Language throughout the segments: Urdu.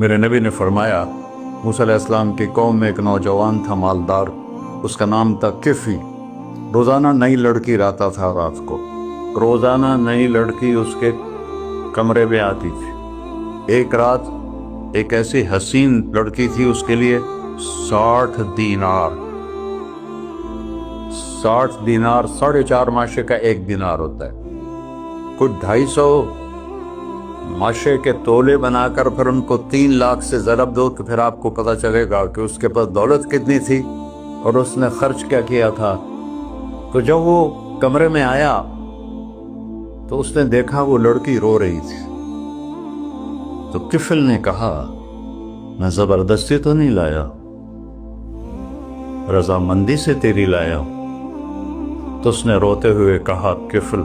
میرے نبی نے فرمایا موسیٰ علیہ السلام کی قوم میں ایک نوجوان تھا مالدار، اس کا نام تھا کفی۔ روزانہ نئی لڑکی لاتا تھا، رات کو روزانہ نئی لڑکی اس کے کمرے میں آتی تھی۔ ایک رات ایک ایسی حسین لڑکی تھی، اس کے لیے 60 دینار 4.5 ماشے کا 1 دینار ہوتا ہے، کچھ 250 ماشے کے تولے بنا کر پھر ان کو 3 لاکھ سے ضرب دو تو پھر آپ کو پتہ چلے گا کہ اس کے پاس دولت کتنی تھی اور اس نے خرچ کیا کیا تھا۔ تو جب وہ کمرے میں آیا تو اس نے دیکھا وہ لڑکی رو رہی تھی۔ تو کفل نے کہا میں زبردستی تو نہیں لایا، رضامندی سے تیری لایا ہوں۔ تو اس نے روتے ہوئے کہا کفل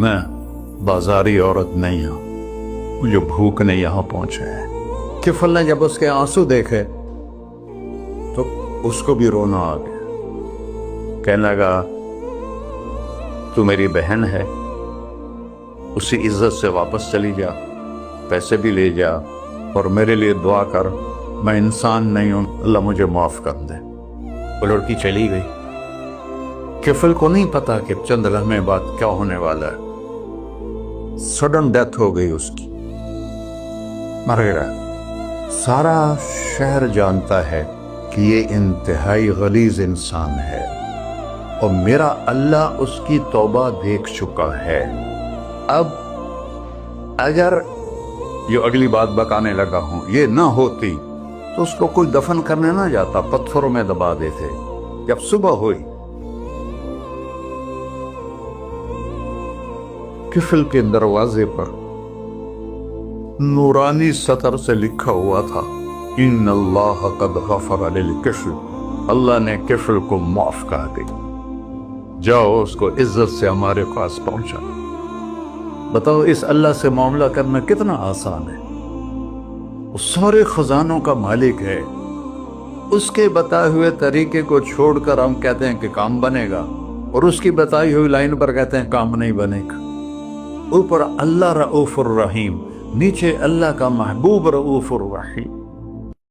میں بازاری عورت نہیں ہوں، مجھے بھوک نے یہاں پہنچے ہے۔ کفل نے جب اس کے آنسو دیکھے تو اس کو بھی رونا آ گیا، کہنے لگا تو میری بہن ہے، اسی عزت سے واپس چلی جا، پیسے بھی لے جا اور میرے لیے دعا کر، میں انسان نہیں ہوں، اللہ مجھے معاف کر دے۔ وہ لڑکی چلی گئی۔ کفل کو نہیں پتا کہ چند لمحے بعد کیا ہونے والا ہے۔ سڈن ڈیتھ ہو گئی اس کی، مر گیا۔ سارا شہر جانتا ہے کہ یہ انتہائی غلیظ انسان ہے اور میرا اللہ اس کی توبہ دیکھ چکا ہے۔ اب اگر جو اگلی بات بکانے لگا ہوں یہ نہ ہوتی تو اس کو کوئی دفن کرنے نہ جاتا، پتھروں میں دبا دیتے۔ جب صبح ہوئی کفل کے دروازے پر نورانی سطر سے لکھا ہوا تھا ان اللہ قد غفر للکفل، اللہ نے کفل کو معاف کر دی، جاؤ اس کو عزت سے ہمارے پاس پہنچا۔ بتاؤ اس اللہ سے معاملہ کرنا کتنا آسان ہے۔ وہ سارے خزانوں کا مالک ہے، اس کے بتائے ہوئے طریقے کو چھوڑ کر ہم کہتے ہیں کہ کام بنے گا اور اس کی بتائی ہوئی لائن پر کہتے ہیں کام نہیں بنے گا۔ اوپر اللہ رؤوف الرحیم، نیچے اللہ کا محبوب رؤوف الرحیم۔